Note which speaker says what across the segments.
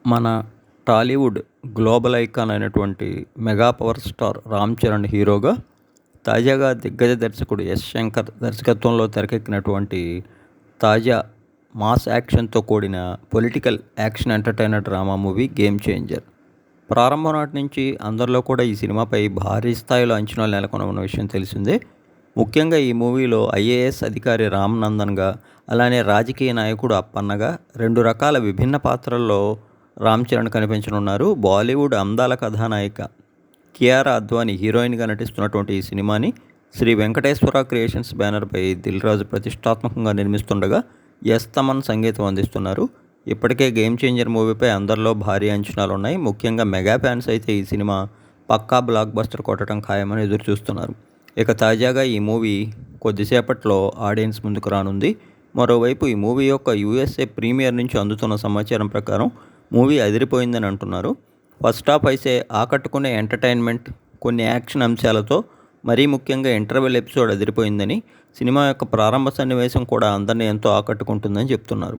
Speaker 1: మన Tollywood global icon అయినటువంటి mega power star Ram Charan హీరోగా తాజాగా దిగ్గజ దర్శకుడు ఎస్ శంకర్ దర్శకత్వంలో తెరకెక్కినటువంటి తాజా మాస్ యాక్షన్తో కూడిన political action entertainer drama movie game changer. ప్రారంభం నాటి నుంచి అందరిలో కూడా ఈ సినిమాపై భారీ స్థాయిలో అంచనాలు నెలకొని ఉన్న విషయం తెలిసిందే. ముఖ్యంగా ఈ మూవీలో ఐఏఎస్ అధికారి రామ్ నందన్గా, అలానే రాజకీయ నాయకుడు అప్పన్నగా రెండు రకాల విభిన్న పాత్రల్లో రామ్ చరణ్ కనిపించనున్నారు. బాలీవుడ్ అందాల కథానాయిక కియారా అద్వానీ హీరోయిన్గా నటిస్తున్నటువంటి ఈ సినిమాని శ్రీ వెంకటేశ్వర క్రియేషన్స్ బ్యానర్పై దిల్ రాజు ప్రతిష్టాత్మకంగా నిర్మిస్తుండగా ఎస్ తమన్ సంగీతం అందిస్తున్నారు. ఇప్పటికే గేమ్ చేంజర్ మూవీపై అందరిలో భారీ అంచనాలు ఉన్నాయి. ముఖ్యంగా మెగా ఫ్యాన్స్ అయితే ఈ సినిమా పక్కా బ్లాక్ బస్టర్ కొట్టడం ఖాయమని ఎదురు చూస్తున్నారు. ఇక తాజాగా ఈ మూవీ కొద్దిసేపట్లో ఆడియన్స్ ముందుకు రానుంది. మరోవైపు ఈ మూవీ యొక్క యూఎస్ఏ ప్రీమియర్ నుంచి అందుతున్న సమాచారం ప్రకారం మూవీ అదిరిపోయిందని అంటున్నారు. ఫస్ట్ హాఫ్ అయితే ఆకట్టుకునే ఎంటర్టైన్మెంట్, కొన్ని యాక్షన్ అంశాలతో, మరీ ముఖ్యంగా ఇంటర్వెల్ ఎపిసోడ్ అదిరిపోయిందని, సినిమా యొక్క ప్రారంభ సన్నివేశం కూడా అందరినీ ఎంతో ఆకట్టుకుంటుందని చెప్తున్నారు.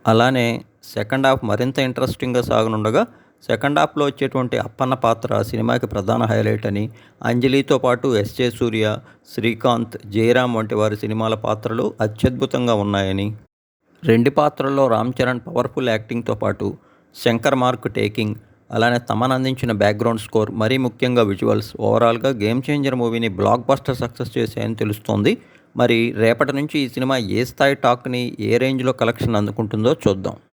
Speaker 1: అలానే సెకండ్ హాఫ్ మరింత ఇంట్రెస్టింగ్గా సాగనుండగా, సెకండ్ హాఫ్లో వచ్చేటువంటి అప్పన్న పాత్ర సినిమాకి ప్రధాన హైలైట్ అని, అంజలితో పాటు ఎస్జే సూర్య, శ్రీకాంత్, జయరామ్ వంటి వారి సినిమాల పాత్రలు అత్యద్భుతంగా ఉన్నాయని, రెండు పాత్రల్లో రామ్ చరణ్ పవర్ఫుల్ యాక్టింగ్తో పాటు శంకర్ మార్క్ టేకింగ్, అలానే తమన్ అందించిన బ్యాక్గ్రౌండ్ స్కోర్, మరీ ముఖ్యంగా విజువల్స్ ఓవరాల్గా గేమ్ చేంజర్ మూవీని బ్లాక్ బస్టర్ సక్సెస్ చేశాయని తెలుస్తోంది. మరి రేపటి నుంచి ఈ సినిమా ఏ స్థాయి టాక్ని, ఏ రేంజ్లో కలెక్షన్ అందుకుంటుందో చూద్దాం.